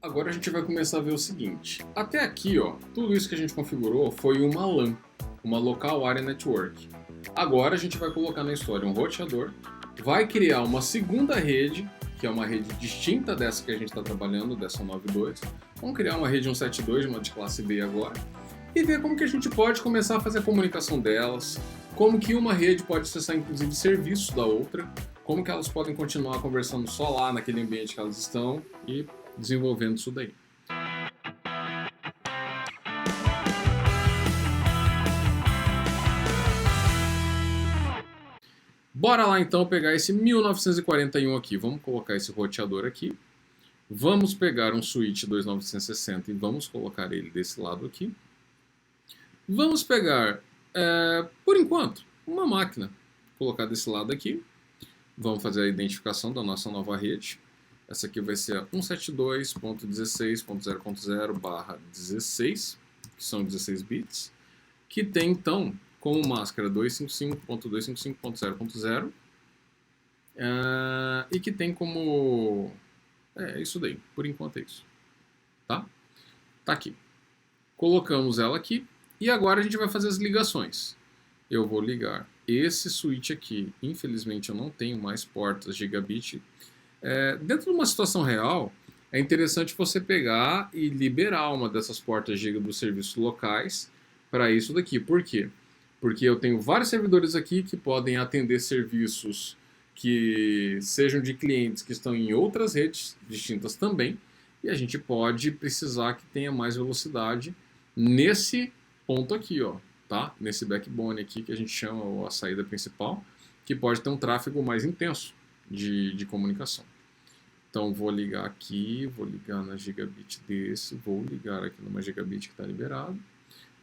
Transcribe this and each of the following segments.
Agora a gente vai começar a ver o seguinte. Até aqui, ó, tudo isso que a gente configurou foi uma LAN, uma Local Area Network. Agora a gente vai colocar na história um roteador, vai criar uma segunda rede, que é uma rede distinta dessa que a gente está trabalhando, dessa 92. Vamos criar uma rede 172, uma de classe B agora, e ver como que a gente pode começar a fazer a comunicação delas, como que uma rede pode acessar inclusive serviços da outra, como que elas podem continuar conversando só lá naquele ambiente que elas estão e desenvolvendo isso daí. Bora lá então pegar esse 1941 aqui. Vamos colocar esse roteador aqui. Vamos pegar um switch 2960 e vamos colocar ele desse lado aqui. Vamos pegar, por enquanto, uma máquina. Colocar desse lado aqui. Vamos fazer a identificação da nossa nova rede. Essa aqui vai ser a 172.16.0.0/16, que são 16 bits, que tem então como máscara 255.255.0.0 e que tem como... isso daí, por enquanto é isso. Tá? Tá aqui. Colocamos ela aqui e agora a gente vai fazer as ligações. Eu vou ligar esse switch aqui. Infelizmente eu não tenho mais portas gigabit. Dentro de uma situação real, é interessante você pegar e liberar uma dessas portas giga dos serviços locais para isso daqui. Por quê? Porque eu tenho vários servidores aqui que podem atender serviços que sejam de clientes que estão em outras redes distintas também, e a gente pode precisar que tenha mais velocidade nesse ponto aqui, ó, tá? Nesse backbone aqui que a gente chama a saída principal, que pode ter um tráfego mais intenso de comunicação. Então vou ligar aqui, vou ligar na gigabit desse, vou ligar aqui numa gigabit que está liberado.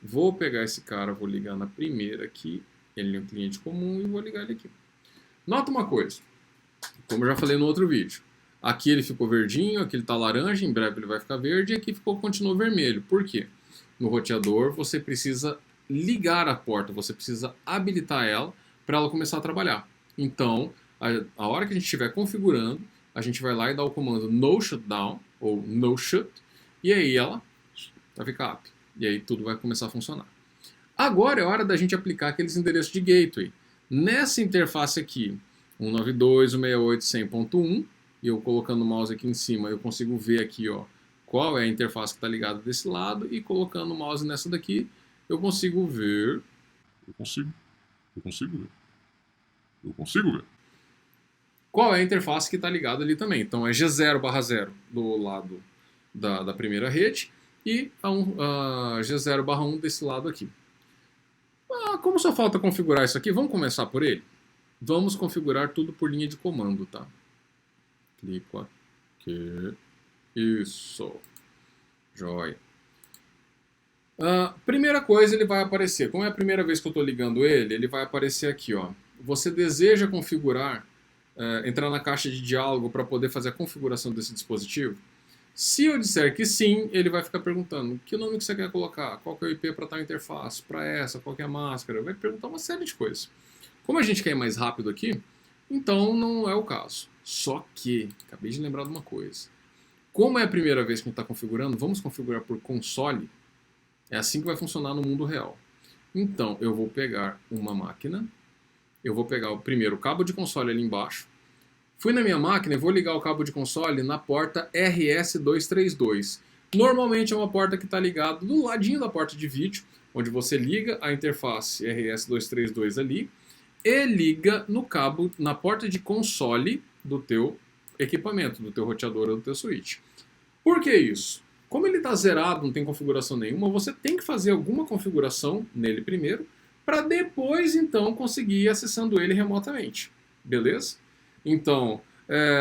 Vou pegar esse cara, vou ligar na primeira aqui, ele é um cliente comum e vou ligar ele aqui. Nota uma coisa, como eu já falei no outro vídeo, aqui ele ficou verdinho, aqui ele está laranja, em breve ele vai ficar verde e aqui continuou vermelho. Por quê? No roteador você precisa ligar a porta, você precisa habilitar ela para ela começar a trabalhar. Então, a hora que a gente estiver configurando, a gente vai lá e dá o comando no shutdown, ou no shut, e aí ela vai ficar up. E aí tudo vai começar a funcionar. Agora é hora da gente aplicar aqueles endereços de gateway. Nessa interface aqui, 192.168.100.1, e eu colocando o mouse aqui em cima, eu consigo ver aqui, ó, qual é a interface que está ligada desse lado, e colocando o mouse nessa daqui, eu consigo ver... Eu consigo ver. Qual é a interface que está ligada ali também. Então é G0/0 do lado da primeira rede e a G0/1 desse lado aqui. Como só falta configurar isso aqui, vamos começar por ele? Vamos configurar tudo por linha de comando, tá? Clico aqui. Isso. Joia. Primeira coisa, ele vai aparecer. Como é a primeira vez que eu estou ligando ele vai aparecer aqui, ó. Você deseja configurar, entrar na caixa de diálogo para poder fazer a configuração desse dispositivo? Se eu disser que sim, ele vai ficar perguntando que nome que você quer colocar, qual que é o IP para tal interface, para essa, qual que é a máscara, vai perguntar uma série de coisas. Como a gente quer ir mais rápido aqui, então não é o caso. Só que, acabei de lembrar de uma coisa. Como é a primeira vez que a gente está configurando, vamos configurar por console. É assim que vai funcionar no mundo real. Então, eu vou pegar uma máquina, eu vou pegar o primeiro cabo de console ali embaixo, fui na minha máquina e vou ligar o cabo de console na porta RS232. Normalmente é uma porta que está ligada do ladinho da porta de vídeo, onde você liga a interface RS232 ali e liga no cabo na porta de console do teu equipamento, do teu roteador ou do teu switch. Por que isso? Como ele está zerado, não tem configuração nenhuma, você tem que fazer alguma configuração nele primeiro, para depois, então, conseguir ir acessando ele remotamente. Beleza? Então,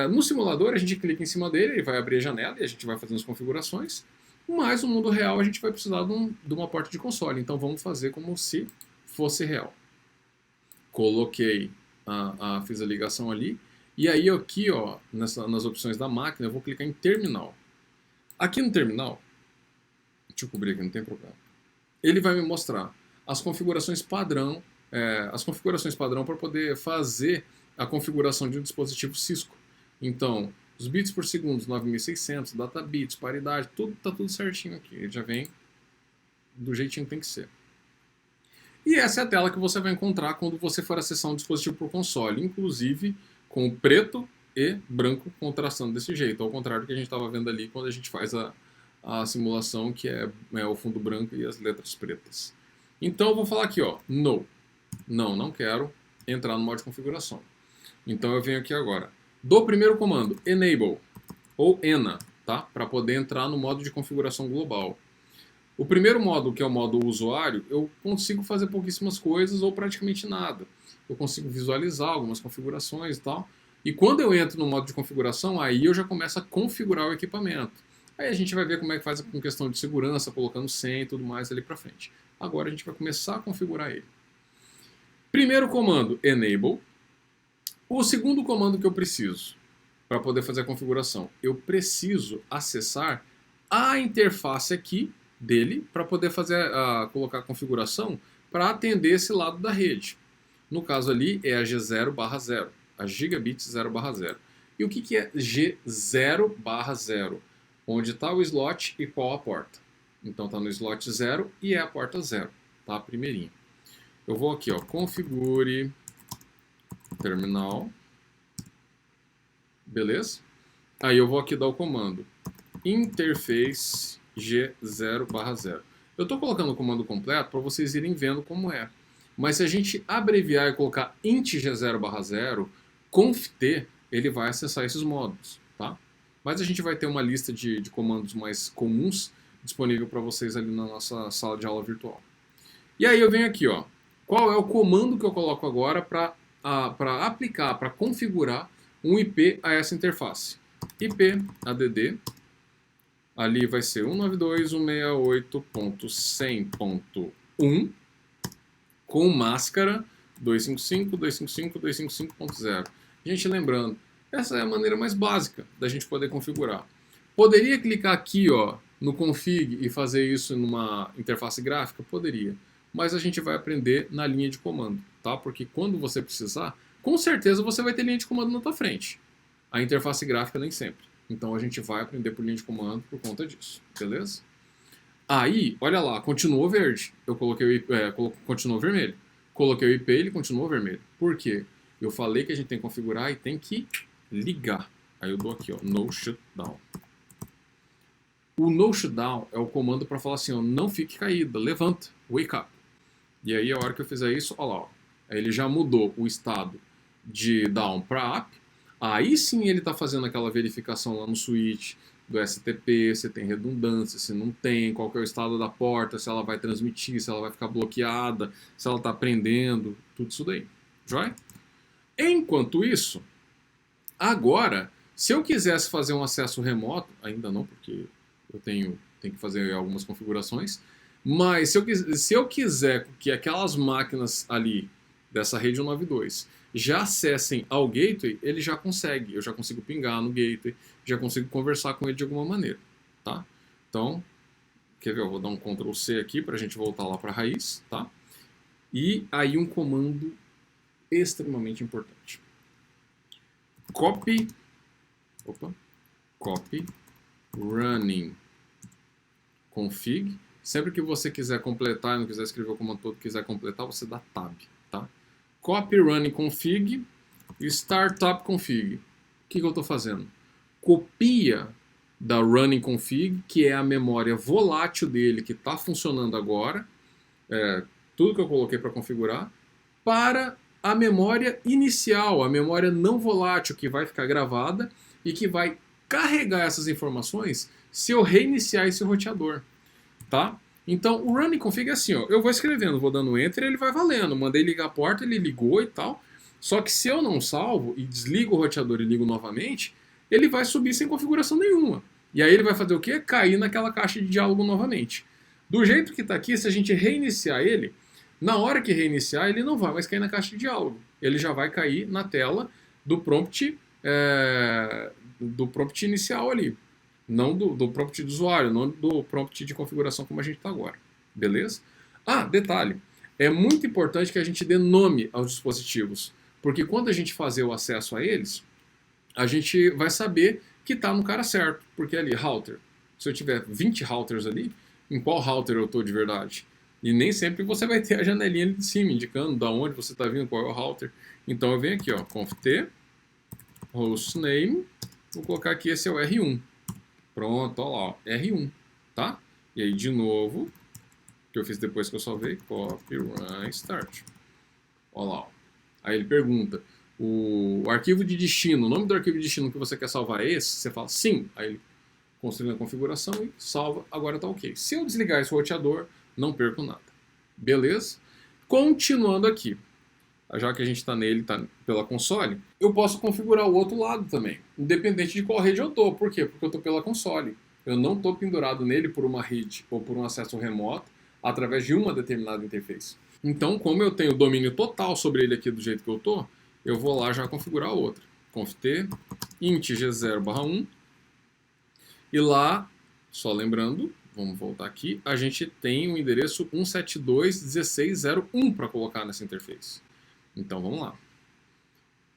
no simulador, a gente clica em cima dele, ele vai abrir a janela e a gente vai fazendo as configurações, mas no mundo real a gente vai precisar de uma porta de console, então vamos fazer como se fosse real. Coloquei, fiz a ligação ali, e aí aqui, ó, nas opções da máquina, eu vou clicar em terminal. Aqui no terminal, deixa eu cobrir aqui, não tem problema. Ele vai me mostrar as configurações padrão para poder fazer a configuração de um dispositivo Cisco. Então, Os bits por segundo, 9600, data bits, paridade, tudo tá tudo certinho aqui. Ele já vem do jeitinho que tem que ser. E essa é a tela que você vai encontrar quando você for acessar um dispositivo por console, inclusive com o preto e branco contrastando desse jeito, ao contrário do que a gente estava vendo ali quando a gente faz a simulação, que é o fundo branco e as letras pretas. Então eu vou falar aqui, ó, no. Não quero entrar no modo de configuração. Então eu venho aqui agora. Do primeiro comando, enable, ou ENA, tá? Para poder entrar no modo de configuração global. O primeiro modo, que é o modo usuário, eu consigo fazer pouquíssimas coisas ou praticamente nada. Eu consigo visualizar algumas configurações e tal. E quando eu entro no modo de configuração, aí eu já começo a configurar o equipamento. Aí a gente vai ver como é que faz com questão de segurança, colocando senha e tudo mais ali pra frente. Agora a gente vai começar a configurar ele. Primeiro comando, enable. O segundo comando que eu preciso para poder fazer a configuração, eu preciso acessar a interface aqui dele para poder fazer colocar a configuração para atender esse lado da rede. No caso ali é a G0/0, a Gigabit 0/0. E o que é G0/0? Onde está o slot e qual a porta. Então está no slot 0 e é a porta 0, tá? A primeirinha. Eu vou aqui, ó, configure terminal, beleza? Aí eu vou aqui dar o comando interface G0/0. Eu estou colocando o comando completo para vocês irem vendo como é. Mas se a gente abreviar e colocar int G0/0, conft, ele vai acessar esses módulos, tá? Mas a gente vai ter uma lista de comandos mais comuns disponível para vocês ali na nossa sala de aula virtual. E aí eu venho aqui, ó. Qual é o comando que eu coloco agora para aplicar, para configurar um IP a essa interface? IP add, ali vai ser 192.168.100.1 com máscara 255.255.255.0. Gente, lembrando, essa é a maneira mais básica da gente poder configurar. Poderia clicar aqui, ó, no config e fazer isso numa interface gráfica? Poderia. Mas a gente vai aprender na linha de comando, tá? Porque quando você precisar, com certeza você vai ter linha de comando na tua frente. A interface gráfica nem sempre. Então a gente vai aprender por linha de comando por conta disso, beleza? Aí, olha lá, continuou verde. Eu coloquei o IP, continuou vermelho. Coloquei o IP, ele continuou vermelho. Por quê? Eu falei que a gente tem que configurar e tem que ligar. Aí eu dou aqui, ó, no shutdown. O no shutdown é o comando para falar assim, ó, não fique caída, levanta, wake up. E aí a hora que eu fizer isso, olha lá, ó, ele já mudou o estado de down para up. Aí sim ele está fazendo aquela verificação lá no switch do STP, se tem redundância, se não tem, qual que é o estado da porta, se ela vai transmitir, se ela vai ficar bloqueada, se ela está prendendo, tudo isso daí. Joia? Enquanto isso, agora, se eu quisesse fazer um acesso remoto, ainda não, porque eu tenho que fazer algumas configurações, mas se eu quiser que aquelas máquinas ali dessa rede 192 já acessem ao gateway, ele já consegue. Eu já consigo pingar no gateway, já consigo conversar com ele de alguma maneira, tá? Então, quer ver? Eu vou dar um Ctrl C aqui para a gente voltar lá para a raiz, tá? E aí um comando extremamente importante. Copy running config. Sempre que você quiser completar, não quiser escrever o comando todo, quiser completar, você dá tab, tá? Copy running config e startup config. O que eu estou fazendo? Copia da running config, que é a memória volátil dele, que está funcionando agora, tudo que eu coloquei para configurar, para a memória inicial, a memória não volátil, que vai ficar gravada e que vai carregar essas informações se eu reiniciar esse roteador, tá? Então, o running config é assim, ó, eu vou escrevendo, vou dando enter, ele vai valendo. Mandei ligar a porta, ele ligou e tal. Só que se eu não salvo e desligo o roteador e ligo novamente, ele vai subir sem configuração nenhuma. E aí ele vai fazer o quê? Cair naquela caixa de diálogo novamente. Do jeito que está aqui, se a gente reiniciar ele, na hora que reiniciar, ele não vai mais cair na caixa de diálogo. Ele já vai cair na tela do prompt inicial ali. Não do prompt do usuário, não do prompt de configuração como a gente está agora. Beleza? Ah, detalhe. É muito importante que a gente dê nome aos dispositivos. Porque quando a gente fazer o acesso a eles, a gente vai saber que está no cara certo. Porque ali, router, se eu tiver 20 routers ali, em qual router eu estou de verdade? E nem sempre você vai ter a janelinha ali de cima, indicando da onde você está vindo, qual é o router. Então eu venho aqui, ó, conft hostname, vou colocar aqui, esse é o R1. Pronto, ó lá, ó, R1, tá? E aí, de novo, que eu fiz depois que eu salvei, copy, run, start. Ó lá, ó. Aí ele pergunta, o arquivo de destino, o nome do arquivo de destino que você quer salvar é esse? Você fala sim. Aí ele construindo a configuração e salva, agora tá ok. Se eu desligar esse roteador, não perco nada. Beleza? Continuando aqui, já que a gente está nele, está pela console, eu posso configurar o outro lado também, independente de qual rede eu estou. Por quê? Porque eu estou pela console. Eu não estou pendurado nele por uma rede ou por um acesso remoto através de uma determinada interface. Então, como eu tenho domínio total sobre ele aqui do jeito que eu estou, eu vou lá já configurar outra. conft int g0/1 e lá, só lembrando, vamos voltar aqui, a gente tem o endereço 172.16.0.1 para colocar nessa interface. Então vamos lá.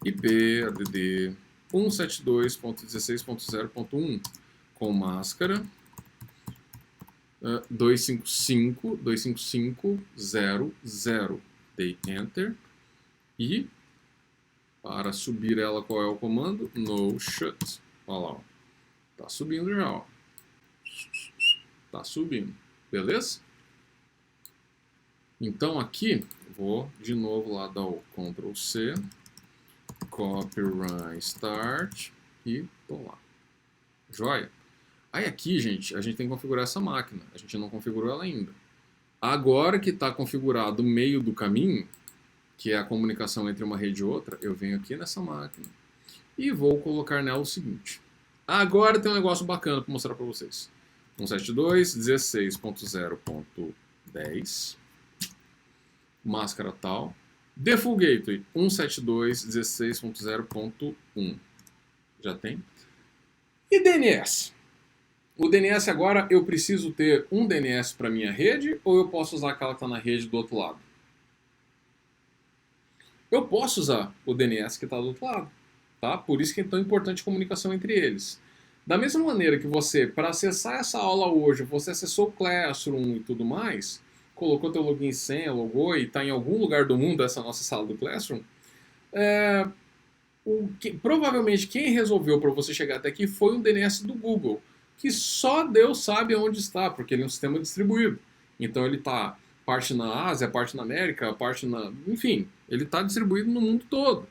IP add 172.16.0.1 com máscara 255.255.0.0. Dei Enter. E para subir ela, qual é o comando? No shut. Olha lá, ó. Tá subindo já, ó. Tá subindo. Beleza? Então aqui, vou de novo lá dar o Ctrl C, copy, run, start e tô lá. Joia? Aí aqui, gente, a gente tem que configurar essa máquina. A gente não configurou ela ainda. Agora que está configurado o meio do caminho, que é a comunicação entre uma rede e outra, eu venho aqui nessa máquina e vou colocar nela o seguinte. Agora tem um negócio bacana para mostrar para vocês. 172.16.0.10 máscara tal. Default Gateway 172.16.0.1. Já tem. E DNS? O DNS agora eu preciso ter um DNS para minha rede ou eu posso usar aquela que está na rede do outro lado? Eu posso usar o DNS que está do outro lado. Tá? Por isso que é tão importante a comunicação entre eles. Da mesma maneira que você, para acessar essa aula hoje, você acessou o Classroom e tudo mais, colocou teu login e senha, logou e está em algum lugar do mundo essa nossa sala do Classroom, provavelmente quem resolveu para você chegar até aqui foi um DNS do Google, que só Deus sabe onde está, porque ele é um sistema distribuído. Então ele está parte na Ásia, parte na América, parte na... Enfim, ele está distribuído no mundo todo.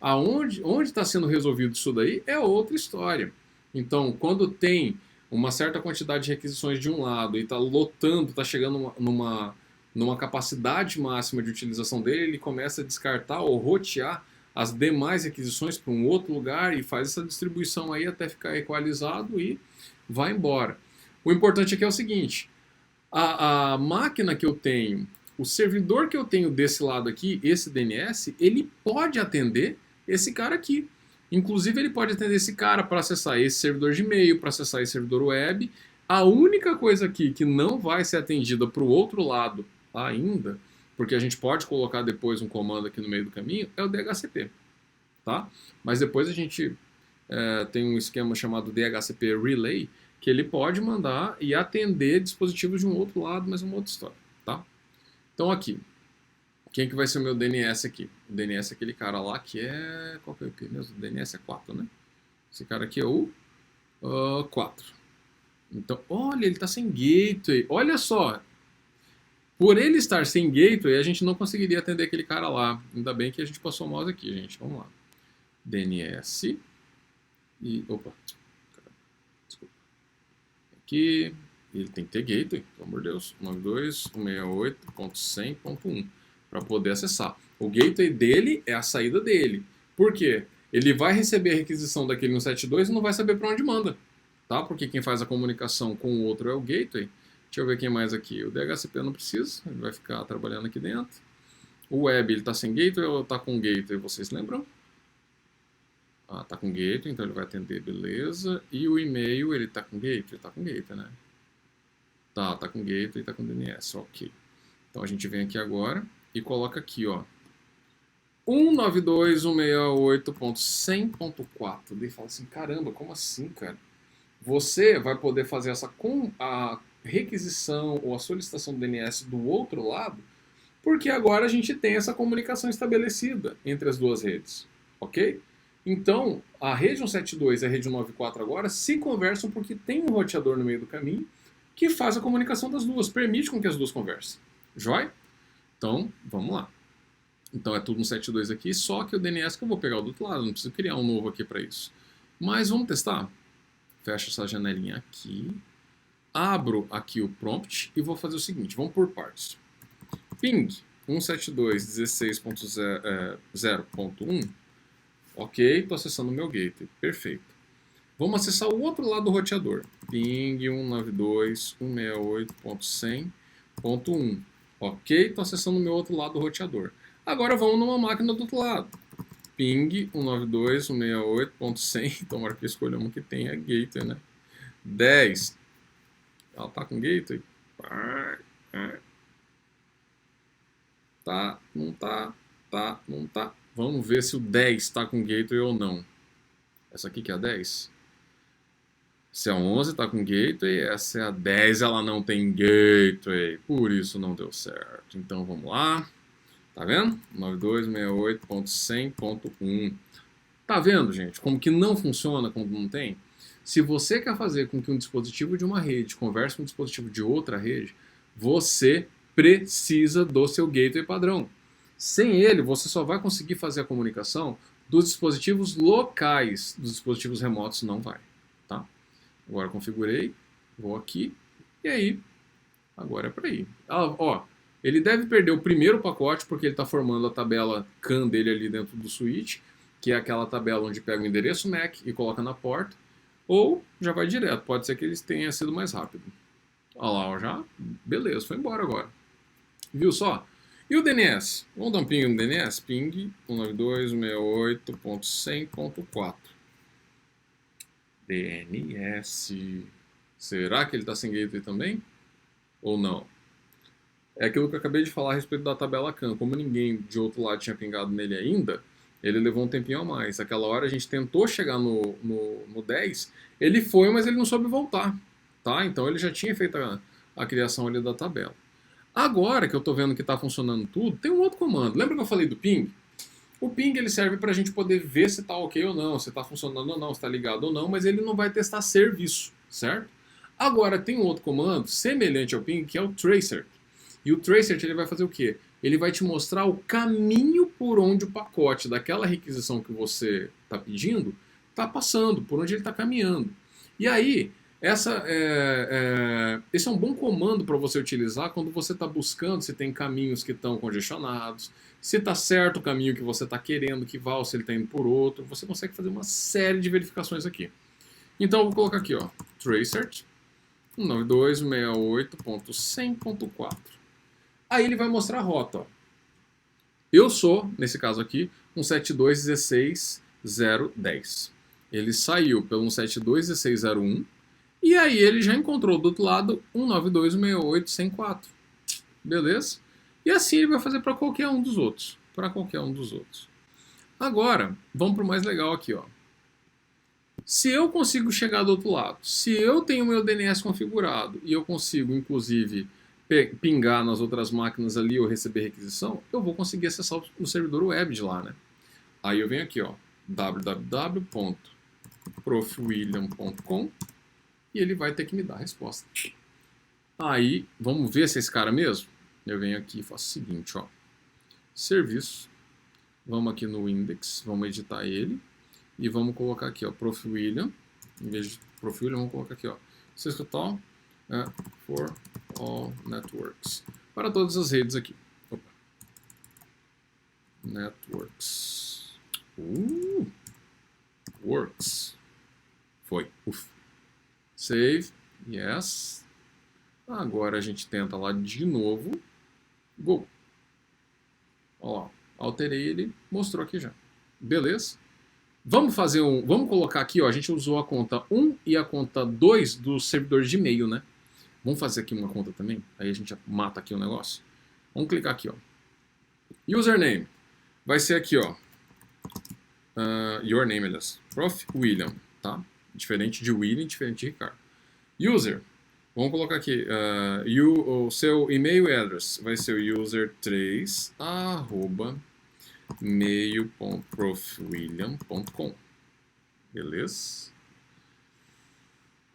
Onde está sendo resolvido isso daí é outra história. Então, quando tem uma certa quantidade de requisições de um lado e está lotando, está chegando numa capacidade máxima de utilização dele, ele começa a descartar ou rotear as demais requisições para um outro lugar e faz essa distribuição aí até ficar equalizado e vai embora. O importante aqui é o seguinte, a máquina que eu tenho, o servidor que eu tenho desse lado aqui, esse DNS, ele pode atender esse cara aqui. Inclusive ele pode atender esse cara para acessar esse servidor de e-mail, para acessar esse servidor web. A única coisa aqui que não vai ser atendida para o outro lado ainda, porque a gente pode colocar depois um comando aqui no meio do caminho, é o DHCP. Tá? Mas depois a gente tem um esquema chamado DHCP Relay, que ele pode mandar e atender dispositivos de um outro lado, mas é uma outra história. Tá? Então aqui, quem que vai ser o meu DNS aqui? O DNS é aquele cara lá que é... Qual que é o que mesmo? O DNS é 4, né? Esse cara aqui é o 4. Então, olha, ele está sem gateway. Olha só. Por ele estar sem gateway, a gente não conseguiria atender aquele cara lá. Ainda bem que a gente passou o mouse aqui, gente. Vamos lá. DNS. E... Opa. Desculpa. Aqui. Ele tem que ter gateway, pelo amor de Deus. 92.168.100.1 para poder acessar. O gateway dele é a saída dele. Por quê? Ele vai receber a requisição daquele 172 e não vai saber para onde manda. Tá? Porque quem faz a comunicação com o outro é o gateway. Deixa eu ver quem mais aqui. O DHCP não precisa, ele vai ficar trabalhando aqui dentro. O web, ele está sem gateway ou está com gateway? Vocês lembram? Ah, está com gateway, então ele vai atender, beleza. E o e-mail, ele está com gateway? Está com gateway, né? Tá com gateway, tá com DNS, ok. Então a gente vem aqui agora e coloca aqui, ó, 192.168.100.4. Daí fala assim, caramba, como assim, cara? Você vai poder fazer a requisição ou a solicitação do DNS do outro lado, porque agora a gente tem essa comunicação estabelecida entre as duas redes, ok? Então, a rede 172 e a rede 194 agora se conversam porque tem um roteador no meio do caminho que faz a comunicação das duas, permite com que as duas conversem. Joia? Então, vamos lá. Então é tudo 172 aqui, só que o DNS que eu vou pegar do outro lado, não preciso criar um novo aqui para isso. Mas vamos testar? Fecho essa janelinha aqui, abro aqui o prompt e vou fazer o seguinte, vamos por partes. Ping 172.16.0.1, ok, estou acessando o meu gateway, perfeito. Vamos acessar o outro lado do roteador, ping 192.168.100.1, ok, estou acessando o meu outro lado do roteador. Agora vamos numa máquina do outro lado. Ping 192.168.100. Tomara que eu escolha uma que tenha gateway, né? 10. Ela tá com gateway? Tá, não tá, tá, não tá. Vamos ver se o 10 está com gateway ou não. Essa aqui que é a 10? Se a 11 está com gateway, essa é a 10, ela não tem gateway. Por isso não deu certo. Então vamos lá. Tá vendo? 9268.100.1. Tá vendo, gente? Como que não funciona quando não tem? Se você quer fazer com que um dispositivo de uma rede converse com um dispositivo de outra rede, você precisa do seu gateway padrão. Sem ele, você só vai conseguir fazer a comunicação dos dispositivos locais, dos dispositivos remotos não vai. Tá? Agora configurei, vou aqui, e aí, agora é para ir. Ó, ele deve perder o primeiro pacote porque ele está formando a tabela CAN dele ali dentro do switch, que é aquela tabela onde pega o endereço MAC e coloca na porta, ou já vai direto, pode ser que eles tenha sido mais rápido. Olha lá, ó, já, beleza, foi embora agora. Viu só? E o DNS? Vamos dar um ping no DNS? Ping 192.168.100.4. DNS. Será que ele está sem gateway também? Ou não? É aquilo que eu acabei de falar a respeito da tabela CAN. Como ninguém de outro lado tinha pingado nele ainda, ele levou um tempinho a mais. Aquela hora a gente tentou chegar no 10, ele foi, mas ele não soube voltar. Tá? Então ele já tinha feito a criação ali da tabela. Agora que eu estou vendo que está funcionando tudo, tem um outro comando. Lembra que eu falei do ping? O ping ele serve para a gente poder ver se está ok ou não, se está funcionando ou não, se está ligado ou não, mas ele não vai testar serviço, certo? Agora tem um outro comando semelhante ao ping, que é o tracer. E o tracer ele vai fazer o quê? Ele vai te mostrar o caminho por onde o pacote daquela requisição que você está pedindo está passando, por onde ele está caminhando. E aí, esse é um bom comando para você utilizar quando você está buscando se tem caminhos que estão congestionados, se está certo o caminho que você está querendo que vá ou se ele está indo por outro. Você consegue fazer uma série de verificações aqui. Então eu vou colocar aqui, ó, tracer 192.168.100.4. Aí ele vai mostrar a rota. Ó. Eu sou, nesse caso aqui, 172.16.0.10. Ele saiu pelo 172.16.0.1 e aí ele já encontrou do outro lado 192.168.100.4. Beleza? E assim ele vai fazer para qualquer um dos outros. Para qualquer um dos outros. Agora, vamos para o mais legal aqui, ó. Se eu consigo chegar do outro lado, se eu tenho meu DNS configurado e eu consigo, inclusive, pingar nas outras máquinas ali ou receber requisição, eu vou conseguir acessar o servidor web de lá, né? Aí eu venho aqui, ó, www.profwilliam.com e ele vai ter que me dar a resposta. Aí, vamos ver se é esse cara mesmo? Eu venho aqui e faço o seguinte, ó, serviço, vamos aqui no index, vamos editar ele e vamos colocar aqui, ó, profwilliam, em vez de profwilliam, vamos colocar aqui, ó, sysctl for all networks, para todas as redes aqui. Opa. Networks. Works. Foi. Uf. Save. Yes. Agora a gente tenta lá de novo. Go. Olha lá. Alterei ele. Mostrou aqui já. Beleza? Vamos fazer vamos colocar aqui, ó. A gente usou a conta 1 e a conta 2 dos servidores de e-mail, né? Vamos fazer aqui uma conta também. Aí a gente mata aqui o negócio. Vamos clicar aqui, ó. Username. vai ser aqui, ó. Your name, aliás. Prof. William, tá? Diferente de William, diferente de Ricardo. User. Vamos colocar aqui. O seu e-mail address vai ser o user3 @mail.profwilliam.com. Beleza?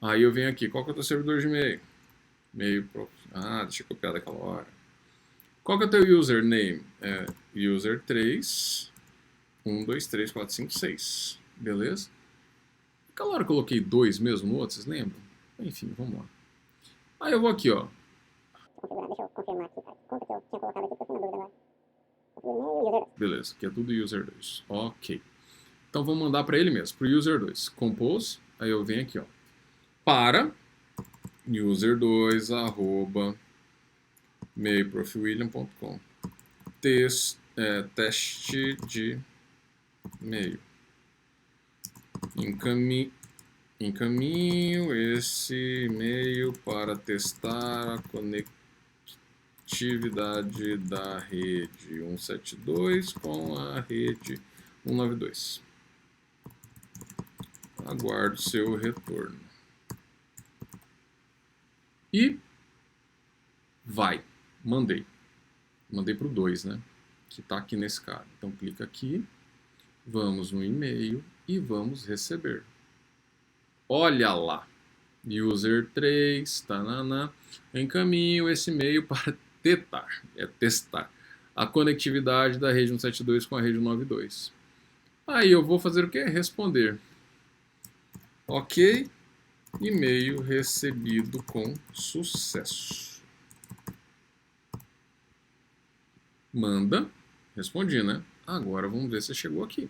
Aí eu venho aqui. Qual que é o teu servidor de e-mail? Deixa eu copiar daquela hora. Qual que é o teu username? É user3 1, 2, 3, 4, 5, 6. Beleza? Aquela hora eu coloquei 2 mesmo no outro, vocês lembram? Enfim, vamos lá. Aí eu vou aqui, ó. Deixa eu confirmar aqui, tá? Conta que eu tinha colocado aqui, porque eu fiquei na dúvida agora. Beleza, aqui é tudo user2. Ok. Então vamos mandar para ele mesmo, para o user2. Compose, aí eu venho aqui, ó. Para user2 @mailprofwilliam.com. Teste de e-mail. Encaminho esse e-mail para testar a conectividade da rede 172 com a rede 192. Aguardo seu retorno. E vai. Mandei. Mandei para o 2, né? Que está aqui nesse cara. Então clica aqui. Vamos no e-mail e vamos receber. Olha lá. User 3, tanana. Encaminho esse e-mail para testar a conectividade da rede 172 com a rede 192. Aí eu vou fazer o quê? Responder. Ok. E-mail recebido com sucesso. Manda. Respondi, né? Agora vamos ver se chegou aqui.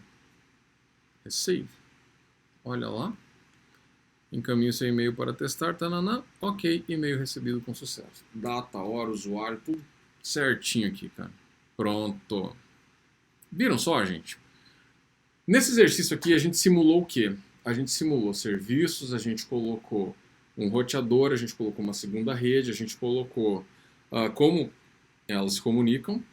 Receive. Olha lá. Encaminho seu e-mail para testar. Tanana. Ok. E-mail recebido com sucesso. Data, hora, usuário, tudo certinho aqui, cara. Pronto. Viram só, gente? Nesse exercício aqui a gente simulou o quê? A gente simulou serviços, a gente colocou um roteador, a gente colocou uma segunda rede, a gente colocou como elas se comunicam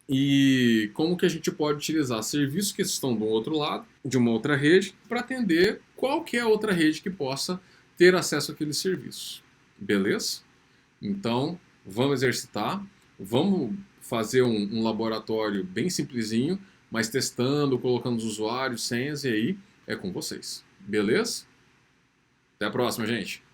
e como que a gente pode utilizar serviços que estão do outro lado, de uma outra rede, para atender qualquer outra rede que possa ter acesso àqueles serviços. Beleza? Então, vamos exercitar, vamos fazer um laboratório bem simplesinho, mas testando, colocando os usuários, senhas, e aí é com vocês. Beleza? Até a próxima, gente!